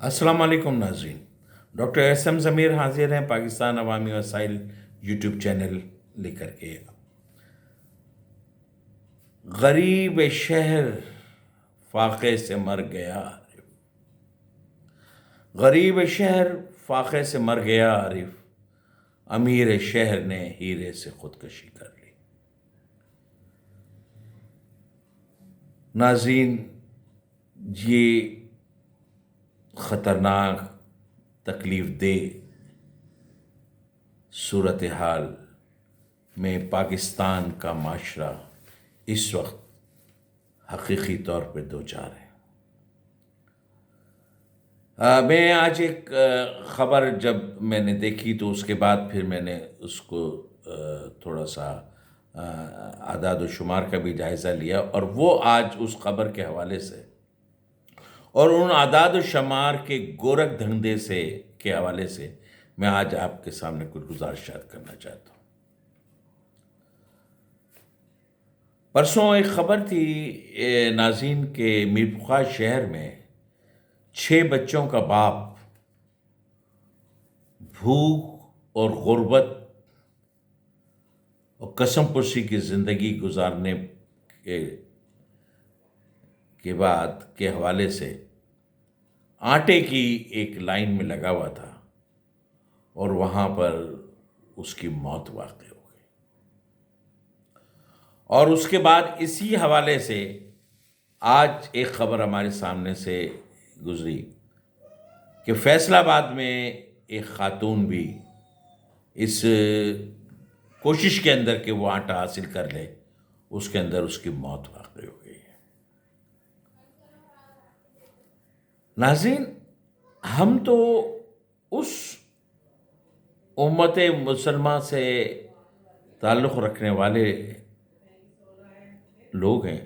السلام علیکم ناظرین، ڈاکٹر ایس ایم ضمیر حاضر ہیں پاکستان عوامی وسائل یوٹیوب چینل لے کر کے۔ غریب شہر فاقے سے مر گیا، غریب شہر فاقے سے مر گیا عارف، امیر شہر نے ہیرے سے خودکشی کر لی۔ ناظرین، یہ خطرناک، تکلیف دہ صورتحال میں پاکستان کا معاشرہ اس وقت حقیقی طور پہ دوچار ہے۔ میں آج ایک خبر جب میں نے دیکھی تو اس کے بعد پھر میں نے اس کو تھوڑا سا اعداد و شمار کا بھی جائزہ لیا، اور وہ آج اس خبر کے حوالے سے اور ان اعداد و شمار کے گورکھ دھندے سے کے حوالے سے میں آج آپ کے سامنے کچھ گزارشات کرنا چاہتا ہوں۔ پرسوں ایک خبر تھی ناظرین کے میر پخار شہر میں 6 بچوں کا باپ بھوک اور غربت اور قسم پرسی کی زندگی گزارنے کے بعد کے حوالے سے آٹے کی ایک لائن میں لگا ہوا تھا، اور وہاں پر اس کی موت واقع ہو گئی۔ اور اس کے بعد اسی حوالے سے آج ایک خبر ہمارے سامنے سے گزری کہ فیصل آباد میں ایک خاتون بھی اس کوشش کے اندر کہ وہ آٹا حاصل کر لے، اس کے اندر اس کی موت واقع ہو گئی ہے۔ ناظرین، ہم تو اس امت مسلمہ سے تعلق رکھنے والے لوگ ہیں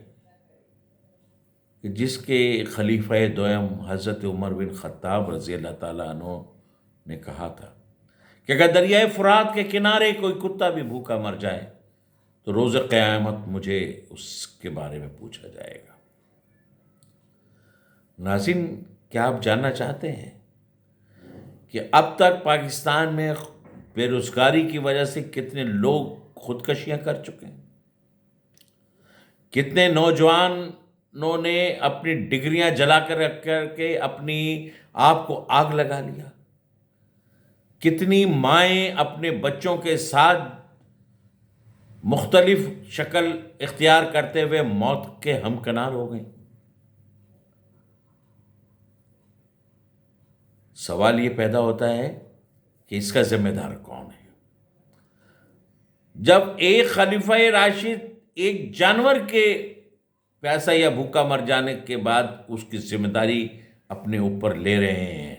کہ جس کے خلیفہ دوم حضرت عمر بن خطاب رضی اللہ تعالیٰ عنہ نے کہا تھا کہ اگر دریائے فرات کے کنارے کوئی کتا بھی بھوکا مر جائے تو روز قیامت مجھے اس کے بارے میں پوچھا جائے گا۔ ناظرین، کیا آپ جاننا چاہتے ہیں کہ اب تک پاکستان میں بے روزگاری کی وجہ سے کتنے لوگ خودکشیاں کر چکے ہیں؟ کتنے نوجوانوں نے اپنی ڈگریاں جلا کر رکھ کر کے اپنی آپ کو آگ لگا لیا؟ کتنی مائیں اپنے بچوں کے ساتھ مختلف شکل اختیار کرتے ہوئے موت کے ہمکنار ہو گئیں؟ سوال یہ پیدا ہوتا ہے کہ اس کا ذمہ دار کون ہے؟ جب ایک خلیفہ راشد ایک جانور کے پیاسا یا بھوکا مر جانے کے بعد اس کی ذمہ داری اپنے اوپر لے رہے ہیں،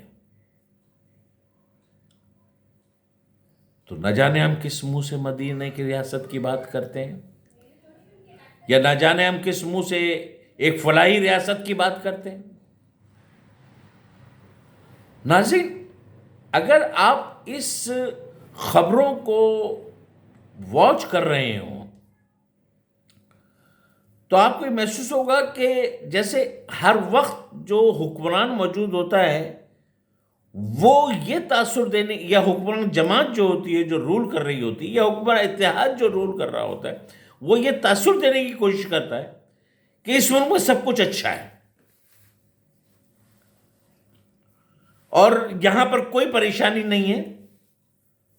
تو نہ جانے ہم کس منہ سے مدینہ کی ریاست کی بات کرتے ہیں، یا نہ جانے ہم کس منہ سے ایک فلاحی ریاست کی بات کرتے ہیں۔ ناظرین، اگر آپ اس خبروں کو واچ کر رہے ہوں تو آپ کو یہ محسوس ہوگا کہ جیسے ہر وقت جو حکمران موجود ہوتا ہے وہ یہ تاثر دینے، یا حکمران جماعت جو ہوتی ہے جو رول کر رہی ہوتی ہے، یا حکمران اتحاد جو رول کر رہا ہوتا ہے، وہ یہ تاثر دینے کی کوشش کرتا ہے کہ اس ملک میں سب کچھ اچھا ہے اور یہاں پر کوئی پریشانی نہیں ہے،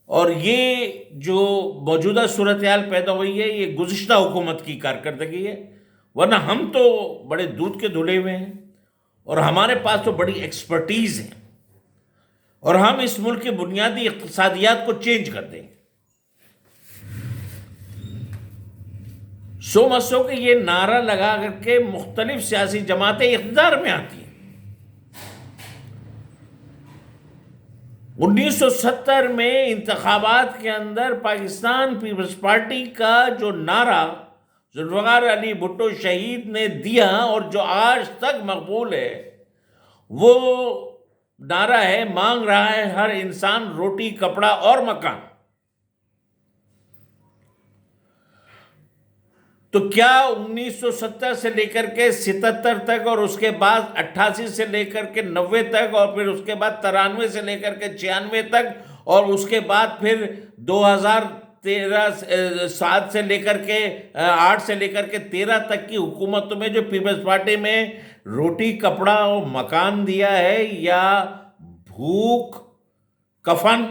اور یہ جو موجودہ صورتحال پیدا ہوئی ہے یہ گزشتہ حکومت کی کارکردگی ہے، ورنہ ہم تو بڑے دودھ کے دھلے ہوئے ہیں اور ہمارے پاس تو بڑی ایکسپرٹیز ہے، اور ہم اس ملک کی بنیادی اقتصادیات کو چینج کر دیں گے۔ سو مسو کہ یہ نعرہ لگا کر کے مختلف سیاسی جماعتیں اقتدار میں آتی ہیں۔ 1970 میں انتخابات کے اندر پاکستان پیپلز پارٹی کا جو نعرہ ذوالفقار علی بھٹو شہید نے دیا اور جو آج تک مقبول ہے، وہ نعرہ ہے مانگ رہا ہے ہر انسان روٹی، کپڑا اور مکان۔ تو کیا 1970 سے لے کر کے 77 تک، اور اس کے بعد 88 سے لے کر کے 90 تک، اور پھر اس کے بعد 93 سے لے کر کے 96 تک، اور اس کے بعد پھر 2013 سے لے کر کے 8 سے لے کر کے 13 تک کی حکومتوں میں جو پیپلز پارٹی میں روٹی، کپڑا اور مکان دیا ہے، یا بھوک، کفن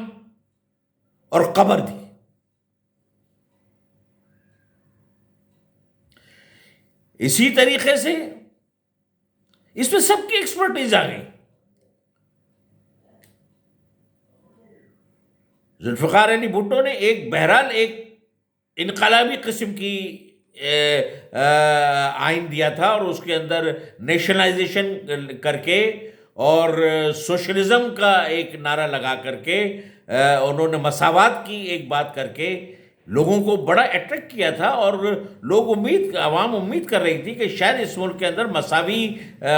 اور قبر دی؟ اسی طریقے سے اس میں سب کی ایکسپرٹیز آ گئی. ذوالفقار علی بھٹو نے بہرحال ایک انقلابی قسم کی آئین دیا تھا، اور اس کے اندر نیشنلائزیشن کر کے اور سوشلزم کا ایک نعرہ لگا کر کے انہوں نے مساوات کی ایک بات کر کے لوگوں کو بڑا اٹریکٹ کیا تھا، اور عوام امید کر رہی تھی کہ شاید اس ملک کے اندر مساوی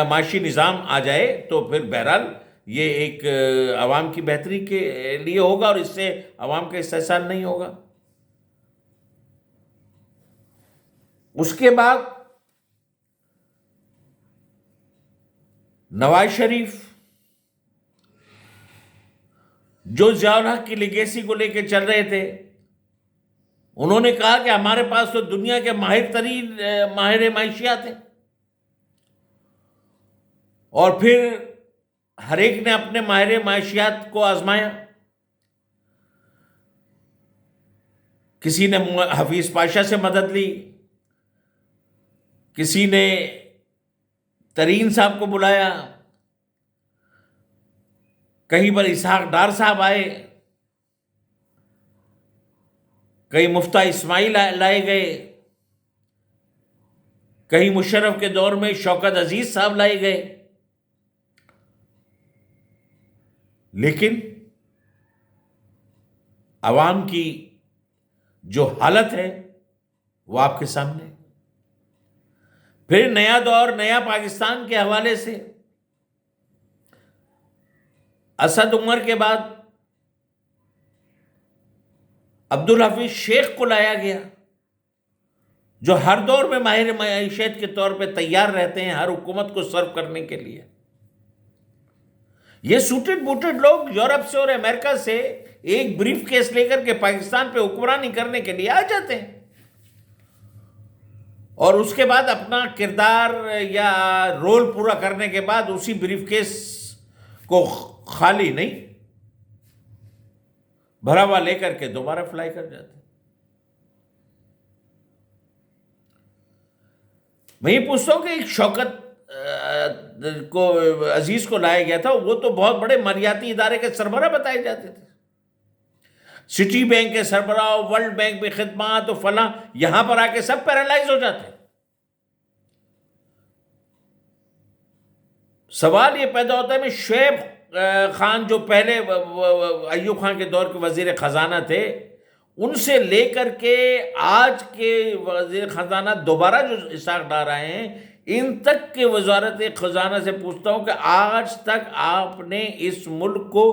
معاشی نظام آ جائے، تو پھر بہرحال یہ ایک عوام کی بہتری کے لیے ہوگا، اور اس سے عوام کا استحصال نہیں ہوگا. اس کے بعد نواز شریف جو ضیاء الحق کی لیگیسی کو لے کے چل رہے تھے، انہوں نے کہا کہ ہمارے پاس تو دنیا کے ماہر معیشیات ہیں، اور پھر ہر ایک نے اپنے ماہر معیشیات کو آزمایا. کسی نے حفیظ پاشا سے مدد لی، کسی نے ترین صاحب کو بلایا، کہیں پر اسحاق ڈار صاحب آئے، کہیں مفتہ اسماعیل لائے گئے، کہیں مشرف کے دور میں شوکت عزیز صاحب لائے گئے. لیکن عوام کی جو حالت ہے وہ آپ کے سامنے. پھر نیا دور، نیا پاکستان کے حوالے سے اسد عمر کے بعد عبدالحفیظ شیخ کو لایا گیا، جو ہر دور میں ماہر معیشت کے طور پہ تیار رہتے ہیں ہر حکومت کو سرو کرنے کے لیے. یہ سوٹڈ بوٹڈ لوگ یورپ سے اور امریکہ سے ایک بریف کیس لے کر کے پاکستان پہ حکمرانی کرنے کے لیے آ جاتے ہیں، اور اس کے بعد اپنا کردار یا رول پورا کرنے کے بعد اسی بریف کیس کو خالی نہیں بھرا ہوا لے کر کے دوبارہ فلائی کر جاتے ہیں. میں یہ پوچھتا ہوں کہ ایک شوکت کو عزیز کو لایا گیا تھا، وہ تو بہت بڑے مالیاتی ادارے کے سربراہ بتائے جاتے تھے، سٹی بینک کے سربراہ، ورلڈ بینک میں خدمات و فلاں، یہاں پر آ کے سب پیرالائز ہو جاتے ہیں. سوال یہ پیدا ہوتا ہے میں شعیب خان جو پہلے ایوب خان کے دور کے وزیر خزانہ تھے، ان سے لے کر کے آج کے وزیر خزانہ دوبارہ جو اسحاق ڈار آئے ہیں، ان تک کے وزارت خزانہ سے پوچھتا ہوں کہ آج تک آپ نے اس ملک کو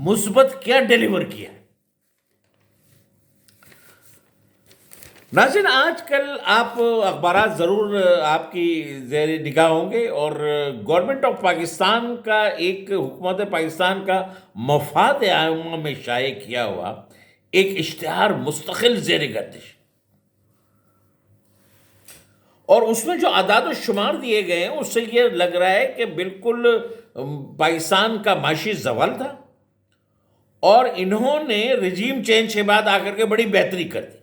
مثبت کیا ڈیلیور کیا؟ ناظرین، آج کل آپ اخبارات ضرور آپ کی زیر نگاہ ہوں گے، اور گورنمنٹ آف پاکستان کا ایک حکومت پاکستان کا مفاد عامہ میں شائع کیا ہوا ایک اشتہار مستقل زیر گردش، اور اس میں جو اعداد و شمار دیے گئے ہیں اس سے یہ لگ رہا ہے کہ بالکل پاکستان کا معاشی زوال تھا، اور انہوں نے رجیم چینج کے بعد آ کر کے بڑی بہتری کر دی.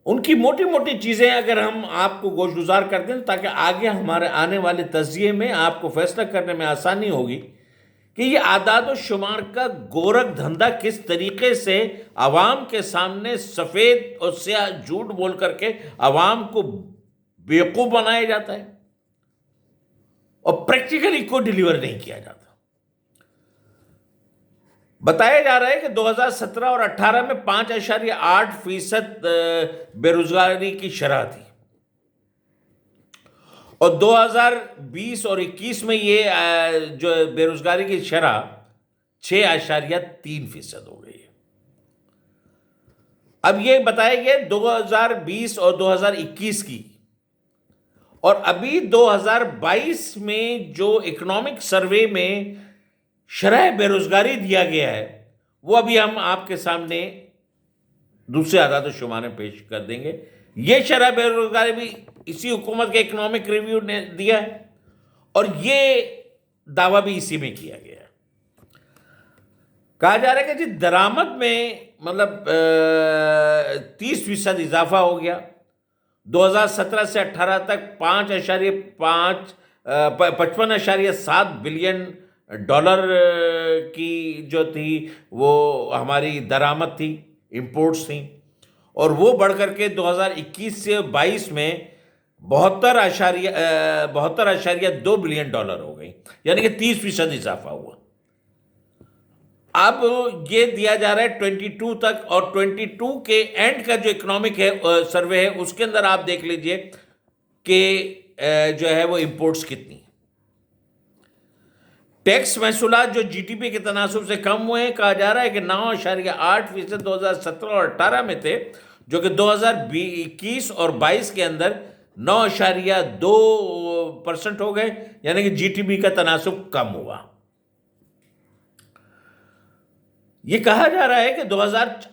ان کی موٹی موٹی چیزیں اگر ہم آپ کو گوش گزار کر دیں تاکہ آگے ہمارے آنے والے تجزیے میں آپ کو فیصلہ کرنے میں آسانی ہوگی کہ یہ اعداد و شمار کا گورکھ دھندا کس طریقے سے عوام کے سامنے سفید اور سیاہ جھوٹ بول کر کے عوام کو بیوقوف بنایا جاتا ہے اور پریکٹیکلی کو ڈیلیور نہیں کیا جاتا. بتایا جا رہا ہے کہ 2017 اور 18 میں 5.8% بے روزگاری کی شرح تھی، اور 2020 اور 21 میں یہ جو بے روزگاری کی شرح 6.3% ہو گئی ہے. اب یہ بتایا گیا 2020 اور 2021 کی، اور ابھی 2022 میں جو اکنامک سروے میں شرح بے روزگاری دیا گیا ہے وہ ابھی ہم آپ کے سامنے دوسرے اعداد و شمار میں پیش کر دیں گے. یہ شرح بے روزگاری بھی اسی حکومت کے اکنامک ریویو نے دیا ہے، اور یہ دعویٰ بھی اسی میں کیا گیا ہے. کہا جا رہا ہے کہ جی درآمد میں مطلب 30% اضافہ ہو گیا 2017 سے 18 تک 55.7 بلین ڈالر کی جو تھی وہ ہماری درآمد تھی، امپورٹس تھیں، اور وہ بڑھ کر کے 2021 سے 22 میں 72.2 بلین ڈالر ہو گئی، یعنی کہ 30% اضافہ ہوا. اب یہ دیا جا رہا ہے 22 تک، اور 22 کے اینڈ کا جو اکنامک ہے سروے ہے اس کے اندر آپ دیکھ لیجئے کہ جو ہے وہ امپورٹس کتنی. ٹیکس محصولات جو جی ٹی پی کے تناسب سے کم ہوئے ہیں، کہا جا رہا ہے کہ 9.8% 2017 اور 18 میں تھے، جو کہ 2021 اور 22 کے اندر 9.2% ہو گئے، یعنی کہ جی ٹی پی کا تناسب کم ہوا. یہ کہا جا رہا ہے کہ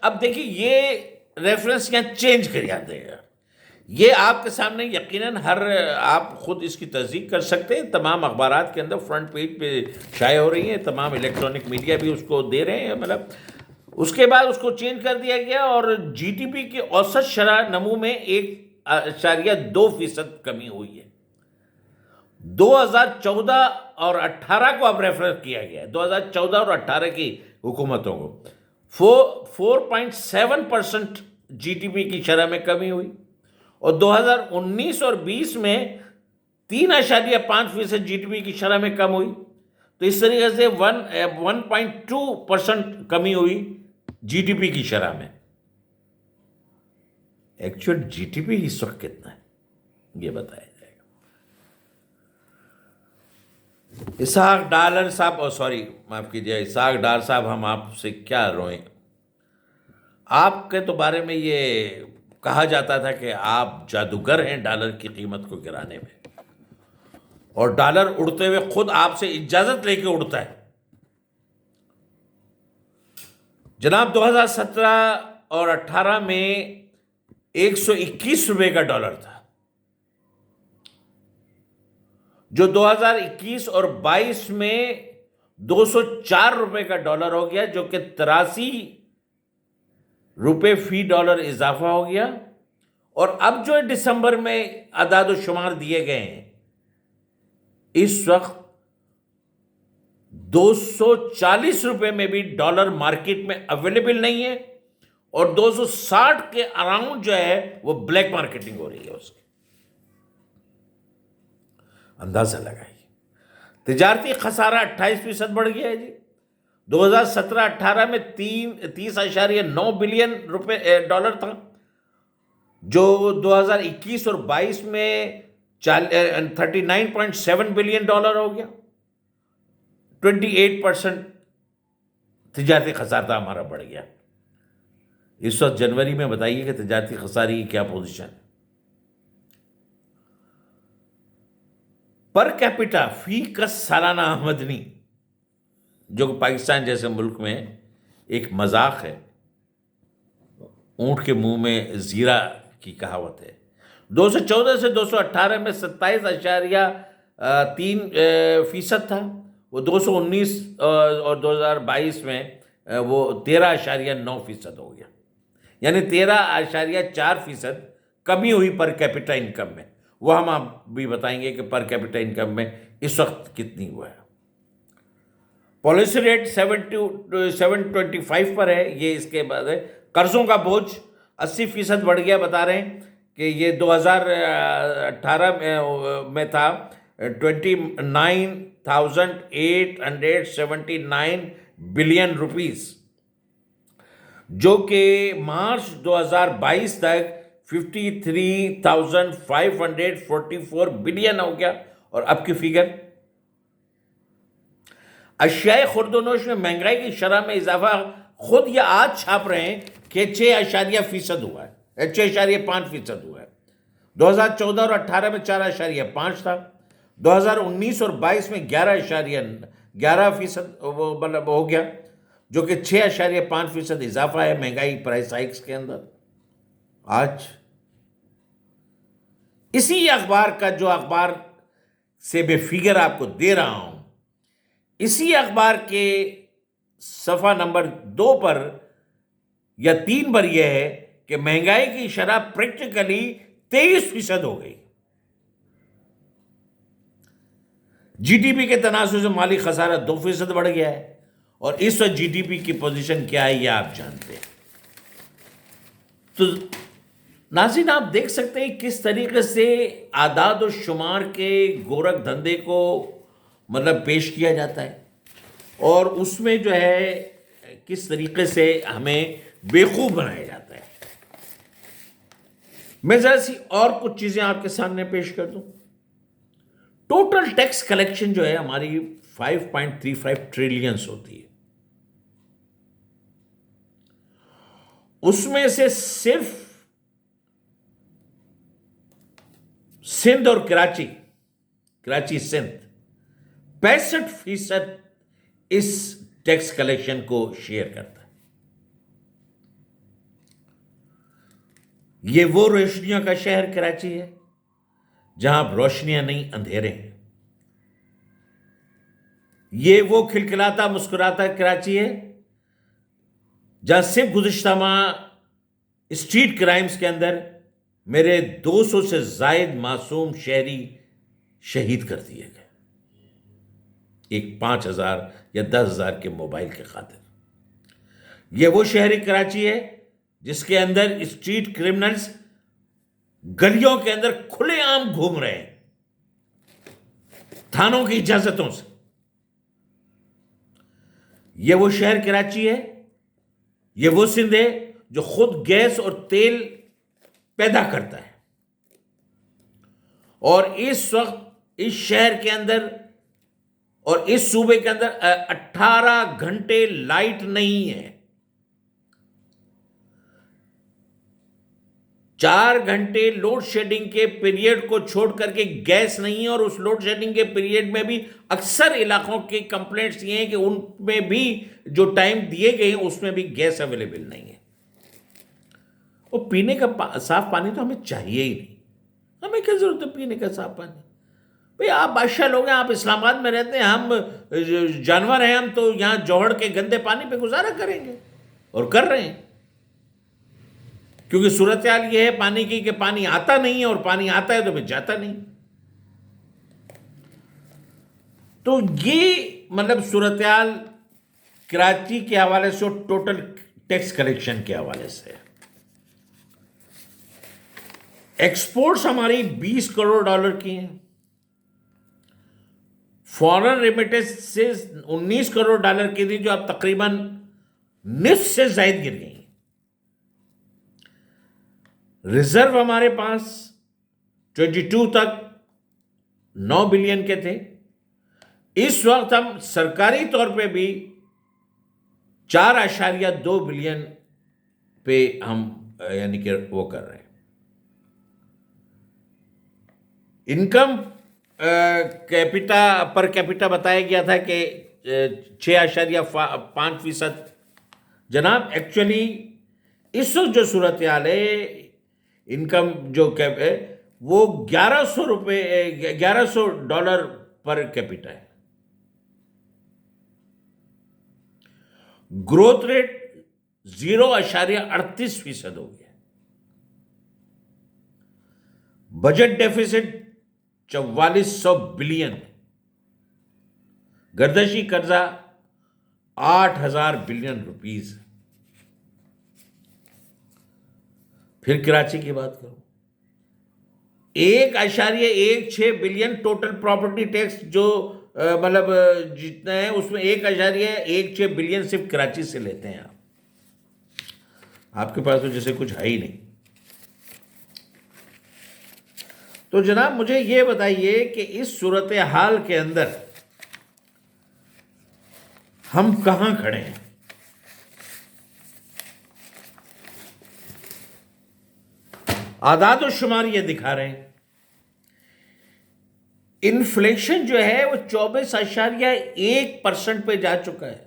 اب دیکھیے یہ ریفرنس یہاں چینج کر جاتے ہیں. یہ آپ کے سامنے یقیناً آپ خود اس کی تصدیق کر سکتے ہیں، تمام اخبارات کے اندر فرنٹ پیج پہ شائع ہو رہی ہیں، تمام الیکٹرانک میڈیا بھی اس کو دے رہے ہیں. مطلب اس کے بعد اس کو چینج کر دیا گیا، اور جی ٹی پی کی اوسط شرح نمو میں 1.2% کمی ہوئی ہے. 2014 اور 18 کو اب ریفر کیا گیا ہے، 2014 اور 18 کی حکومتوں کو 4.7% جی ٹی پی کی شرح میں کمی ہوئی، اور 2019 اور 20 میں 3.5% جی ٹی پی کی شرح میں کم ہوئی. تو اس طریقے سے 1.2% کمی ہوئی جی ٹی پی کی شرح میں. ایکچوئل جی ٹی پی اس وقت کتنا ہے یہ بتایا جائے گا. اسحاق ڈار صاحب ہم آپ سے کیا روئیں. آپ کے تو بارے میں یہ کہا جاتا تھا کہ آپ جادوگر ہیں ڈالر کی قیمت کو گرانے میں، اور ڈالر اڑتے ہوئے خود آپ سے اجازت لے کے اڑتا ہے. جناب 2017 اور 18 میں 121 روپے کا ڈالر تھا، جو 2021 اور 22 میں 204 روپے کا ڈالر ہو گیا، جو کہ 83 روپے فی ڈالر اضافہ ہو گیا. اور اب جو دسمبر میں اعداد و شمار دیے گئے ہیں، اس وقت 240 روپے میں بھی ڈالر مارکیٹ میں اویلیبل نہیں ہے، اور 260 کے اراؤنڈ جو ہے وہ بلیک مارکیٹنگ ہو رہی ہے. اس کی اندازہ لگائیے. تجارتی خسارہ 28% بڑھ گیا ہے جی. 2017-18 میں 30.9 بلین ڈالر تھا، جو 2021 اور 22 میں 39.7 بلین ڈالر ہو گیا. 28% تجارتی خسارہ ہمارا بڑھ گیا. اس وقت جنوری میں بتائیے کہ تجارتی خسارے کی کیا پوزیشن ہے. پر کیپٹا فی کس سالانہ آمدنی، جو کہ پاکستان جیسے ملک میں ایک مذاق ہے، اونٹ کے منہ میں زیرہ کی کہاوت ہے. 2014 سے 2018 میں 27.3% تھا، وہ 2019 اور 2022 میں وہ 13.9% ہو گیا، یعنی 13.4% کمی ہوئی پر کیپٹا انکم میں. وہ ہم آپ بھی بتائیں گے کہ پر کیپٹا انکم میں اس وقت کتنی ہوا ہے. پالیسی ریٹ 7.25 پر ہے. یہ اس کے بعد ہے. قرضوں کا بوجھ 80% بڑھ گیا. بتا رہے ہیں کہ یہ 2018 میں تھا 29,879 بلین روپیز، جو کہ مارچ 2022 تک 53,544 بلین ہو گیا. اور اب کی فگر، اشیاء خرد و نوش میں مہنگائی کی شرح میں اضافہ. خود یہ آج چھاپ رہے ہیں کہ 6% ہوا ہے، 6.5% ہوا ہے۔ 2014 اور 18 میں 4.5 تھا، 2019 اور 22 میں 11% وہ مطلب ہو گیا، جو کہ 6.5% اضافہ ہے مہنگائی پرائس ہائکس کے اندر۔ آج اسی اخبار کا، جو اخبار سے میں فگر آپ کو دے رہا ہوں، اسی اخبار کے صفحہ نمبر 2 پر یا 3 پر یہ ہے کہ مہنگائی کی شرح پریکٹیکلی 23% ہو گئی۔ جی ڈی پی کے تناسب سے مالی خسارہ 2% بڑھ گیا ہے، اور اس وقت جی ڈی پی کی پوزیشن کیا ہے یہ آپ جانتے ہیں۔ تو ناظرین، آپ دیکھ سکتے ہیں کس طریقے سے اعداد و شمار کے گورکھ دھندے کو مطلب پیش کیا جاتا ہے، اور اس میں جو ہے کس طریقے سے ہمیں بیوقوف بنایا جاتا ہے۔ میں ذرا سی اور کچھ چیزیں آپ کے سامنے پیش کر دوں۔ ٹوٹل ٹیکس کلیکشن جو ہے ہماری 5.35 ٹریلینز ہوتی ہے، اس میں سے صرف سندھ اور کراچی سندھ 65% اس ٹیکس کلیکشن کو شیئر کرتا ہے۔ یہ وہ روشنیوں کا شہر کراچی ہے جہاں اب روشنیاں نہیں، اندھیرے ہیں۔ یہ وہ کھلکھلاتا مسکراتا کراچی ہے جہاں صرف گزشتہ ماہ اسٹریٹ کرائمز کے اندر میرے 200 سے زائد معصوم شہری شہید کر دیے گئے، ایک 5,000 یا 10,000 کے موبائل کے خاطر۔ یہ وہ شہری کراچی ہے جس کے اندر اسٹریٹ کرمنلز گلیوں کے اندر کھلے عام گھوم رہے ہیں تھانوں کی اجازتوں سے۔ یہ وہ شہر کراچی ہے، یہ وہ سندھ ہے جو خود گیس اور تیل پیدا کرتا ہے، اور اس وقت اس شہر کے اندر اور اس صوبے کے اندر 18 گھنٹے لائٹ نہیں ہے۔ 4 گھنٹے لوڈ شیڈنگ کے پیریڈ کو چھوڑ کر کے گیس نہیں ہے، اور اس لوڈ شیڈنگ کے پیریڈ میں بھی اکثر علاقوں کی کمپلینٹس یہ ہیں کہ ان میں بھی جو ٹائم دیے گئے ہیں اس میں بھی گیس اویلیبل نہیں ہے۔ وہ پینے کا صاف پانی تو ہمیں چاہیے ہی نہیں، ہمیں کیا ضرورت ہے پینے کا صاف پانی؟ بھئی آپ بادشاہ لوگ ہیں، آپ اسلام آباد میں رہتے ہیں، ہم جانور ہیں، ہم تو یہاں جوہر کے گندے پانی پہ گزارا کریں گے، اور کر رہے ہیں، کیونکہ صورتحال یہ ہے پانی کی کہ پانی آتا نہیں ہے، اور پانی آتا ہے تو پھر جاتا نہیں۔ تو یہ مطلب صورتحال کراچی کے حوالے سے اور ٹوٹل ٹیکس کلیکشن کے حوالے سے۔ ایکسپورٹس ہماری 20 کروڑ ڈالر کی ہیں، فورن ریمیٹنسز 19 کروڑ ڈالر کی تھی، جو اب تقریباً نصف سے زائد گر گئی۔ ریزرو ہمارے پاس 22 تک 9 بلین کے تھے، اس وقت ہم سرکاری طور پہ بھی 4.2 بلین پہ ہم یعنی کہ وہ کر رہے ہیں۔ انکم پر کیپٹا بتایا گیا تھا کہ 6.5%۔ جناب ایکچولی اس وقت جو صورتحال ہے، انکم جو ہے وہ $1100 پر کیپٹا ہے۔ گروتھ ریٹ 0.38% ہو گیا۔ بجٹ ڈیفیسٹ 4400 بلین، گردشی قرضہ 8,000 بلین روپیز۔ پھر کراچی کی بات کروں، 1.16 بلین ٹوٹل پراپرٹی ٹیکس جو مطلب جتنا ہے اس میں 1.16 بلین صرف کراچی سے لیتے ہیں آپ کے پاس تو جیسے کچھ ہے ہی نہیں۔ تو جناب مجھے یہ بتائیے کہ اس صورتحال کے اندر ہم کہاں کھڑے ہیں؟ اعداد و شمار یہ دکھا رہے ہیں، انفلیشن جو ہے وہ 24.1% پہ جا چکا ہے.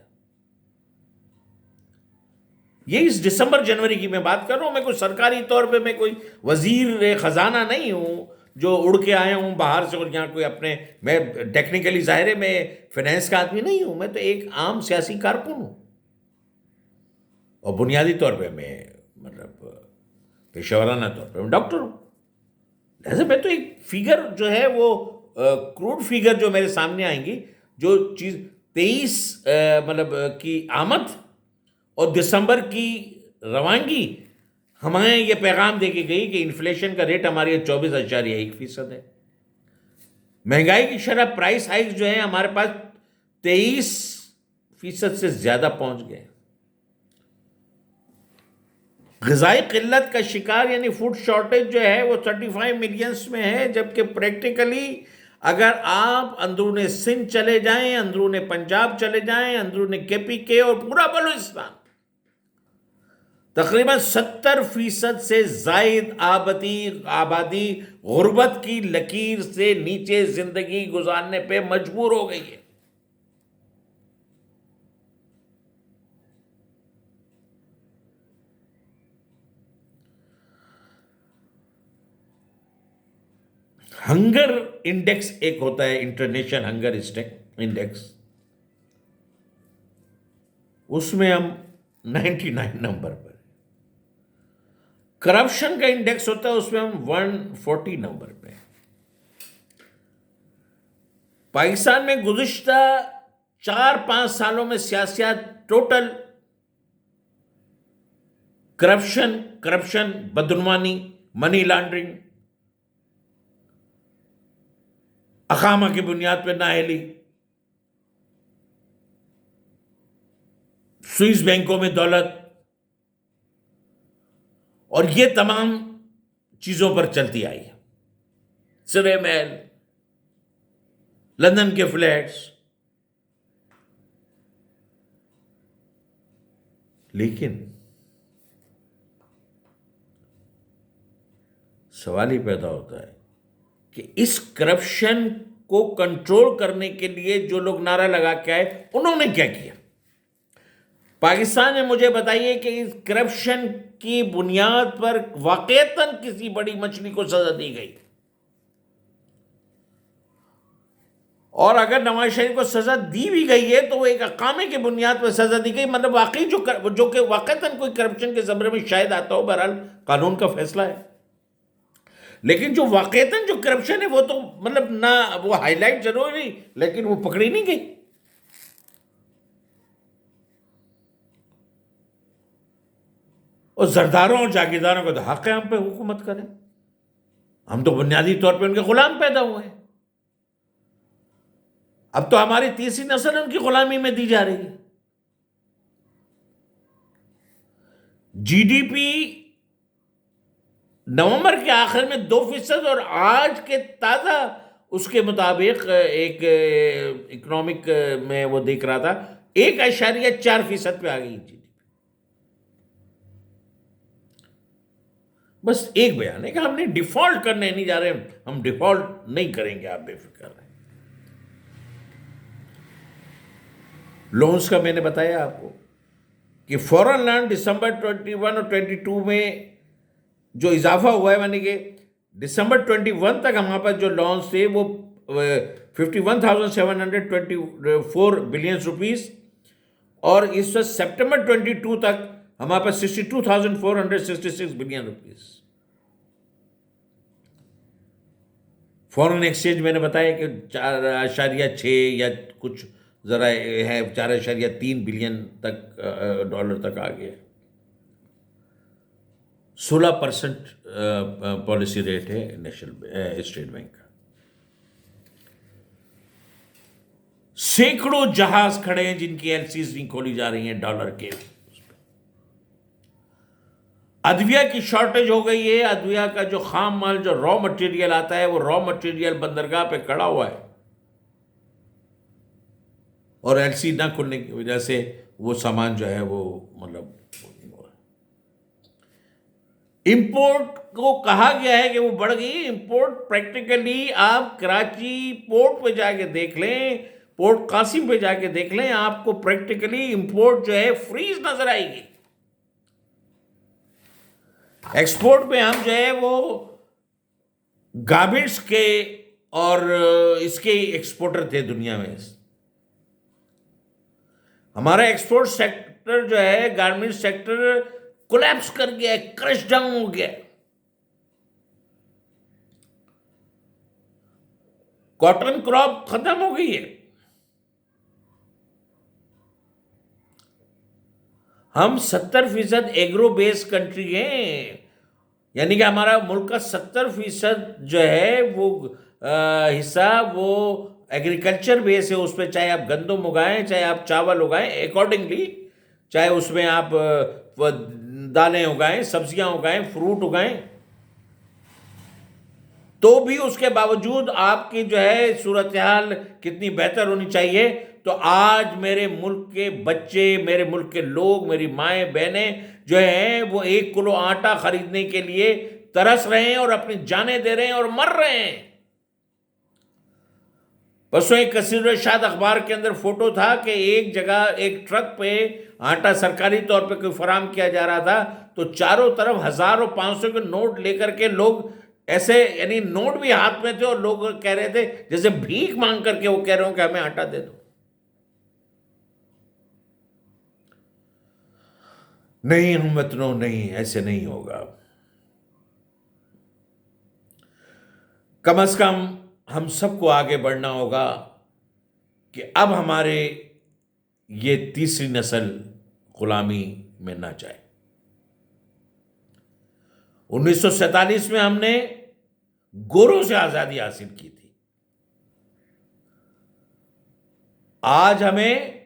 یہ اس دسمبر جنوری کی میں بات کر رہا ہوں. میں کوئی سرکاری طور پہ میں کوئی وزیر خزانہ نہیں ہوں جو اڑ کے آیا ہوں باہر سے اور یہاں کوئی اپنے، میں ٹیکنیکلی ظاہر ہے میں فائنینس کا آدمی نہیں ہوں، میں تو ایک عام سیاسی کارکن ہوں. اور بنیادی طور پہ میں مطلب پیشہ ورانہ طور پہ میں ڈاکٹر ہوں. لہٰذا میں تو ایک فگر جو ہے وہ کروڈ فگر جو میرے سامنے آئیں گی، جو چیز 23 مطلب کی آمد اور دسمبر کی روانگی ہمیں یہ پیغام دے کے گئی کہ انفلیشن کا ریٹ ہمارے 24.1% ہے. مہنگائی کی شرح پرائس ہائیک جو ہے ہمارے پاس 23% سے زیادہ پہنچ گئے. غذائی قلت کا شکار یعنی فوڈ شارٹیج جو ہے وہ 35 ملینز میں ہے، جبکہ پریکٹیکلی اگر آپ اندرون سندھ چلے جائیں، اندرون پنجاب چلے جائیں، اندرون KPK اور پورا بلوچستان، تقریباً 70% سے زائد آبادی غربت کی لکیر سے نیچے زندگی گزارنے پہ مجبور ہو گئی ہے. ہنگر انڈیکس ایک ہوتا ہے، انٹرنیشنل ہنگر انڈیکس، اس میں ہم 99 نمبر پر. کرپشن کا انڈیکس ہوتا ہے، اس میں ہم 140 نمبر پہ. پاکستان میں گزشتہ 4-5 سالوں میں سیاست ٹوٹل کرپشن، بدعنوانی، منی لانڈرنگ، اقامہ کی بنیاد پہ نااہلی، سوئس بینکوں میں دولت، اور یہ تمام چیزوں پر چلتی آئی ہے. سرے محل، لندن کے فلیٹس. لیکن سوال ہی پیدا ہوتا ہے کہ اس کرپشن کو کنٹرول کرنے کے لیے جو لوگ نعرہ لگا کے آئے انہوں نے کیا کیا؟ پاکستان میں مجھے بتائیے کہ اس کرپشن کی بنیاد پر واقعتاً کسی بڑی مچھلی کو سزا دی گئی؟ اور اگر نواز شریف کو سزا دی بھی گئی ہے تو وہ ایک اقامے کی بنیاد پر سزا دی گئی، مطلب واقعی جو کہ واقعتاً کوئی کرپشن کے زمرے میں شاید آتا ہو. بہرحال قانون کا فیصلہ ہے. لیکن جو واقعتاً جو کرپشن ہے وہ تو مطلب نہ وہ ہائی لائٹ ضرور ہوئی لیکن وہ پکڑی نہیں گئی. اور زرداروں اور جاگیرداروں کو تو حق ہے ہم پہ حکومت کریں، ہم تو بنیادی طور پہ ان کے غلام پیدا ہوئے ہیں. اب تو ہماری تیسری نسل ان کی غلامی میں دی جا رہی ہے. GDP نومبر کے آخر میں 2% اور آج کے تازہ اس کے مطابق ایک اکنامک میں وہ دیکھ رہا تھا 1.4% پہ آ گئی GDP. بس ایک بیان ہے کہ ہم نے ڈیفالٹ کرنے نہیں جا رہے، ہم ڈیفالٹ نہیں کریں گے، آپ بے فکر رہیں. لونز کا میں نے بتایا آپ کو کہ فورن لون دسمبر 21 اور 22 میں جو اضافہ ہوا ہے، یعنی کہ دسمبر 21 تک ہمارے پاس جو لونز تھے وہ 51,724 بلین روپیز، اور اس وقت سپٹمبر 22 تک ہمارے پاس 62,466 بلین روپیز. فورن ایکسچینج میں نے بتایا کہ 4.6 یا کچھ ذرا ہے 4.3 بلین تک ڈالر تک آ گیا. 16% پالیسی ریٹ ہے اسٹیٹ بینک کا. سینکڑوں جہاز کھڑے ہیں جن کی LCs نہیں کھولی جا رہی ہیں ڈالر کے. ادویہ کی شارٹیج ہو گئی ہے. ادویہ کا جو خام مال جو را مٹیریل آتا ہے وہ را مٹیریل بندرگاہ پہ کھڑا ہوا ہے، اور LC نہ کھلنے کی وجہ سے وہ سامان جو ہے وہ مطلب. امپورٹ کو کہا گیا ہے کہ وہ بڑھ گئی. امپورٹ پریکٹیکلی آپ کراچی پورٹ پہ جا کے دیکھ لیں, پورٹ قاسم پہ جا کے دیکھ لیں, آپ کو پریکٹیکلی امپورٹ جو ہے فریز نظر آئے گی. ایکسپورٹ پہ ہم جو ہے وہ گارمنٹس کے اور اس کے ایکسپورٹر تھے دنیا میں. ہمارا ایکسپورٹ سیکٹر جو ہے, گارمنٹ سیکٹر کولیپس کر گیا ہے, کرش ڈاؤن ہو گیا. کاٹن کراپ ختم ہو گئی ہے. ہم 70% ایگرو بیس کنٹری ہیں, یعنی کہ ہمارا ملک کا 70% جو ہے وہ حصہ وہ ایگریکلچر بیس ہے. اس پہ چاہے آپ گندم اگائیں, چاہے آپ چاول اگائیں اکارڈنگلی, چاہے اس میں آپ دالیں اگائیں, سبزیاں اگائیں, فروٹ اگائیں, تو بھی اس کے باوجود آپ کی جو ہے صورتحال کتنی بہتر ہونی چاہیے. تو آج میرے ملک کے بچے, میرے ملک کے لوگ, میری مائیں بہنیں جو ہیں وہ 1 کلو آٹا خریدنے کے لیے ترس رہے ہیں اور اپنی جانیں دے رہے ہیں اور مر رہے ہیں. پرسوں ایک کثیر الرشاد اخبار کے اندر فوٹو تھا کہ ایک جگہ ایک ٹرک پہ آٹا سرکاری طور پہ کوئی فراہم کیا جا رہا تھا, تو چاروں طرف 1000 اور 500 کے نوٹ لے کر کے لوگ ایسے, یعنی نوٹ بھی ہاتھ میں تھے اور لوگ کہہ رہے تھے جیسے بھیک مانگ کر کے وہ کہہ رہے ہوں کہ ہمیں آٹا دے دو. نہیں ہموطنوں, نہیں, ایسے نہیں ہوگا. کم از کم ہم سب کو آگے بڑھنا ہوگا کہ اب ہمارے یہ تیسری نسل غلامی میں نہ جائے. 1947 میں ہم نے گوروں سے آزادی حاصل کی تھی. آج ہمیں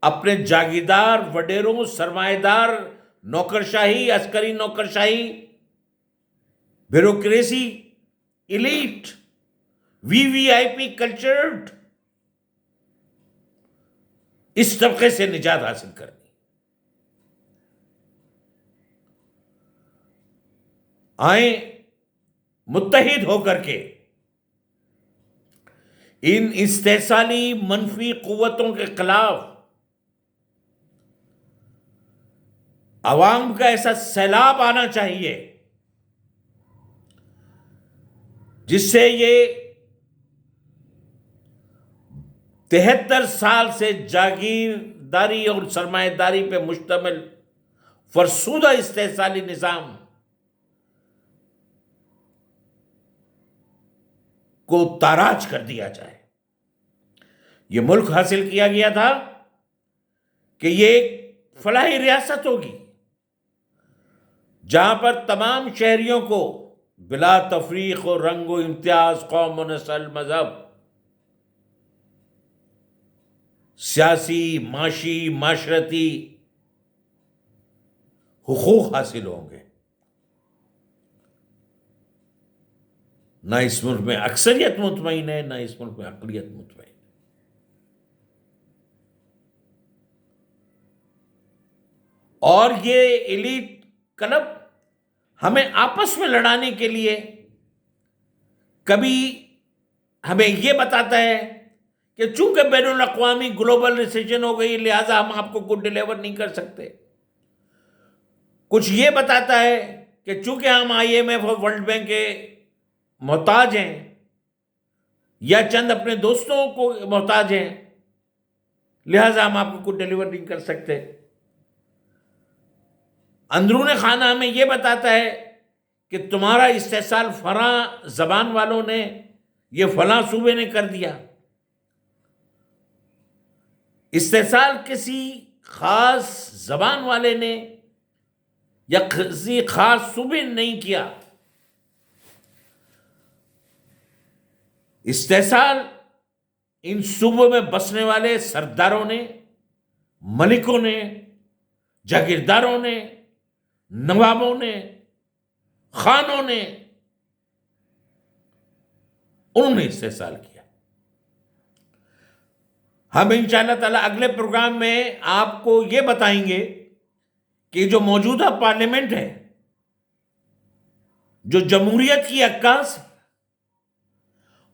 اپنے جاگیردار, وڈیروں, سرمایہ دار نوکرشاہی, عسکری نوکرشاہی, بیوروکریسی, ایلیٹ, وی آئی پی کلچرڈ اس طبقے سے نجات حاصل کرنی. آئیں متحد ہو کر کے ان استحصالی منفی قوتوں کے خلاف عوام کا ایسا سیلاب آنا چاہیے جس سے یہ 73 سال سے جاگیرداری اور سرمایہ داری پہ مشتمل فرسودہ استحصالی نظام کو تاراج کر دیا جائے. یہ ملک حاصل کیا گیا تھا کہ یہ ایک فلاحی ریاست ہوگی جہاں پر تمام شہریوں کو بلا تفریق و رنگ و امتیاز, قوم و نسل, مذہب, سیاسی, معاشی, معاشرتی حقوق حاصل ہوں گے. نہ اس ملک میں اکثریت مطمئن ہے, نہ اس ملک میں اقلیت مطمئن ہے. اور یہ ایلیٹ کلب ہمیں آپس میں لڑانے کے لیے کبھی ہمیں یہ بتاتا ہے کہ چونکہ بین الاقوامی گلوبل ریسیشن ہو گئی لہذا ہم آپ کو گڈ ڈیلیور نہیں کر سکتے. کچھ یہ بتاتا ہے کہ چونکہ ہم آئی ایم ایف اور ورلڈ بینک کے محتاج ہیں یا چند اپنے دوستوں کو محتاج ہیں لہذا ہم آپ کو کچھ ڈیلیور نہیں کر سکتے. اندرون خانہ ہمیں یہ بتاتا ہے کہ تمہارا استحصال فلاں زبان والوں نے, یہ فلاں صوبے نے کر دیا. استحصال کسی خاص زبان والے نے یا کسی خاص صوبے نے نہیں کیا. استحصال ان صوبوں میں بسنے والے سرداروں نے, ملکوں نے, جاگیرداروں نے, نوابوں نے, خانوں نے, انہوں نے استحصال کیا. ہم انشاءاللہ تعالی اگلے پروگرام میں آپ کو یہ بتائیں گے کہ جو موجودہ پارلیمنٹ ہے جو جمہوریت کی عکاس،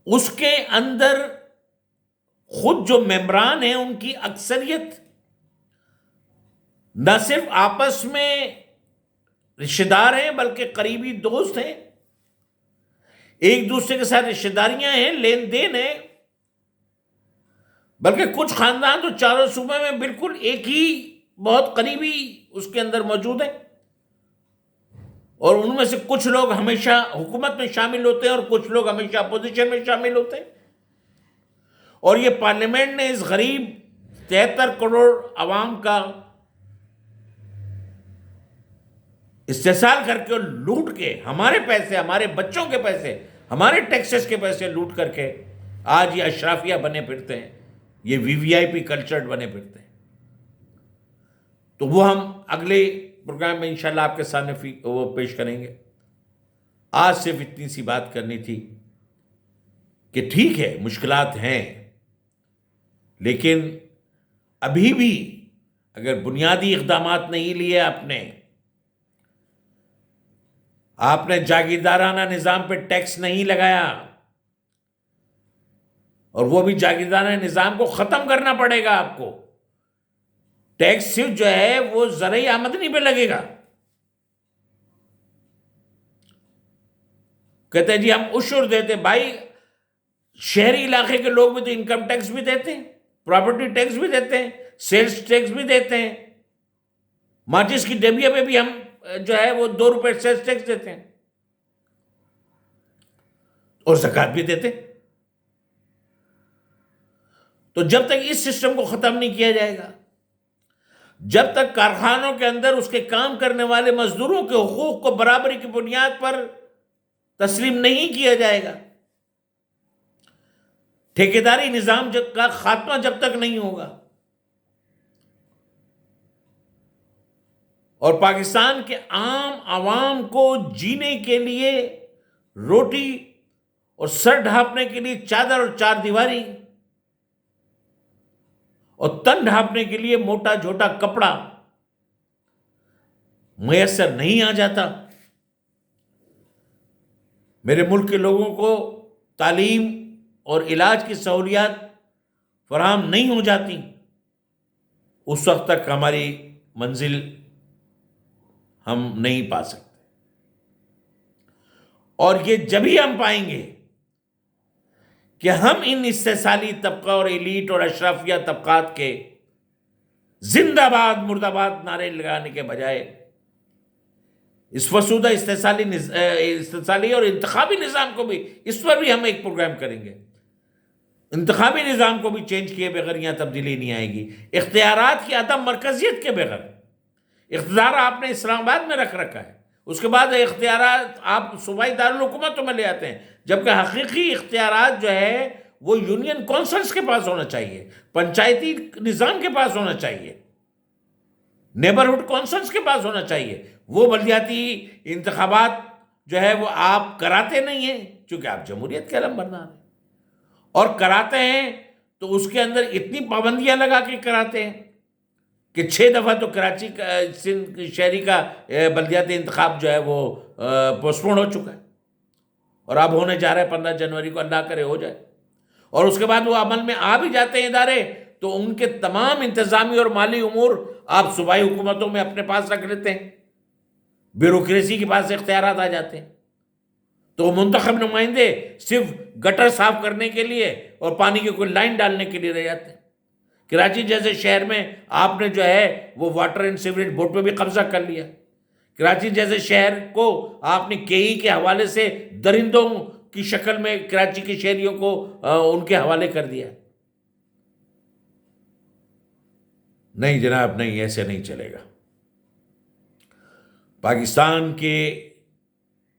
اس کے اندر خود جو ممبران ہیں ان کی اکثریت نہ صرف آپس میں رشتہ دار ہیں بلکہ قریبی دوست ہیں، ایک دوسرے کے ساتھ رشتہ داریاں ہیں، لین دین ہے، بلکہ کچھ خاندان تو چاروں صوبے میں بالکل ایک ہی بہت قریبی اس کے اندر موجود ہیں، اور ان میں سے کچھ لوگ ہمیشہ حکومت میں شامل ہوتے ہیں اور کچھ لوگ ہمیشہ اپوزیشن میں شامل ہوتے ہیں، اور یہ پارلیمنٹ نے اس غریب 73 کروڑ عوام کا استحصال کر کے اور لوٹ کے، ہمارے پیسے، ہمارے بچوں کے پیسے، ہمارے ٹیکسز کے پیسے لوٹ کر کے آج یہ اشرافیہ بنے پھرتے ہیں، یہ وی وی آئی پی کلچرڈ بنے پھرتے ہیں۔ تو وہ ہم اگلے پروگرام میں انشاءاللہ آپ کے سامنے وہ پیش کریں گے۔ آج صرف اتنی سی بات کرنی تھی کہ ٹھیک ہے مشکلات ہیں، لیکن ابھی بھی اگر بنیادی اقدامات نہیں لیے آپ نے جاگیردارانہ نظام پہ ٹیکس نہیں لگایا، اور وہ بھی جاگیردارانہ نظام کو ختم کرنا پڑے گا آپ کو۔ ٹیکس صرف جو ہے وہ زرعی آمدنی پہ لگے گا۔ کہتے ہیں جی ہم عشر دیتے، بھائی شہری علاقے کے لوگ بھی تو انکم ٹیکس بھی دیتے ہیں، پراپرٹی ٹیکس بھی دیتے ہیں، سیلز ٹیکس بھی دیتے ہیں، ماچس کی ڈبیا پہ بھی ہم جو ہے وہ 2 روپے سیلز ٹیکس دیتے ہیں، اور زکوٰۃ بھی دیتے ہیں۔ تو جب تک اس سسٹم کو ختم نہیں کیا جائے گا، جب تک کارخانوں کے اندر اس کے کام کرنے والے مزدوروں کے حقوق کو برابری کی بنیاد پر تسلیم نہیں کیا جائے گا، ٹھیکیداری نظام کا خاتمہ جب تک نہیں ہوگا، اور پاکستان کے عام عوام کو جینے کے لیے روٹی اور سر ڈھانپنے کے لیے چادر اور 4 دیواری اور تن ڈھانپنے کے لیے موٹا جھوٹا کپڑا میسر نہیں آ جاتا، میرے ملک کے لوگوں کو تعلیم اور علاج کی سہولیات فراہم نہیں ہو جاتی، اس وقت تک ہماری منزل ہم نہیں پا سکتے۔ اور یہ جبھی ہم پائیں گے کہ ہم ان استحصالی طبقہ اور ایلیٹ اور اشرافیہ طبقات کے زندہ باد مردہ باد نعرے لگانے کے بجائے اس فرسودہ استحصالی اور انتخابی نظام کو بھی، اس پر بھی ہم ایک پروگرام کریں گے، انتخابی نظام کو بھی چینج کیے بغیر یہاں تبدیلی نہیں آئے گی، اختیارات کی عدم مرکزیت کے بغیر۔ اقتدار آپ نے اسلام آباد میں رکھ رکھا ہے، اس کے بعد اختیارات آپ صوبائی دارالحکومتوں میں لے آتے ہیں، جبکہ حقیقی اختیارات جو ہے وہ یونین کونسلز کے پاس ہونا چاہیے، پنچایتی نظام کے پاس ہونا چاہیے، نیبرہڈ کونسلز کے پاس ہونا چاہیے۔ وہ بلدیاتی انتخابات جو ہے وہ آپ کراتے نہیں ہیں، چونکہ آپ جمہوریت کے علم بردار ہیں، اور کراتے ہیں تو اس کے اندر اتنی پابندیاں لگا کے کراتے ہیں کہ 6 دفعہ تو کراچی کا سندھ شہری کا بلدیاتی انتخاب جو ہے وہ پوسٹپون ہو چکا ہے، اور اب ہونے جا رہا ہے 15 جنوری کو، اللہ کرے ہو جائے، اور اس کے بعد وہ عمل میں آ بھی جاتے ہیں ادارے، تو ان کے تمام انتظامی اور مالی امور آپ صوبائی حکومتوں میں اپنے پاس رکھ لیتے ہیں، بیوروکریسی کے پاس اختیارات آ جاتے ہیں، تو منتخب نمائندے صرف گٹر صاف کرنے کے لیے اور پانی کی کوئی لائن ڈالنے کے لیے رہ جاتے ہیں۔ کراچی جیسے شہر میں آپ نے جو ہے وہ واٹر اینڈ سیوریج بورڈ پہ بھی قبضہ کر لیا، کراچی جیسے شہر کو آپ نے کے ای کے حوالے سے درندوں کی شکل میں کراچی کے شہریوں کو ان کے حوالے کر دیا۔ نہیں جناب، نہیں، ایسے نہیں چلے گا۔ پاکستان کے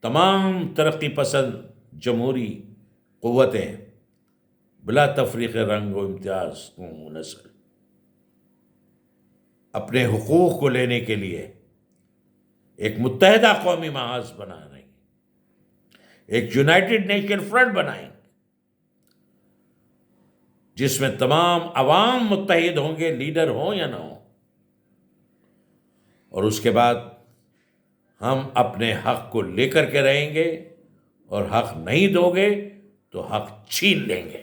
تمام ترقی پسند جمہوری قوتیں بلا تفریق رنگ و امتیاز قوم و نسل اپنے حقوق کو لینے کے لیے ایک متحدہ قومی محاذ بنا رہی ہیں، ایک یونائٹڈ نیشن فرنٹ بنائیں جس میں تمام عوام متحد ہوں گے، لیڈر ہوں یا نہ ہوں، اور اس کے بعد ہم اپنے حق کو لے کر کے رہیں گے، اور حق نہیں دو گے تو حق چھین لیں گے۔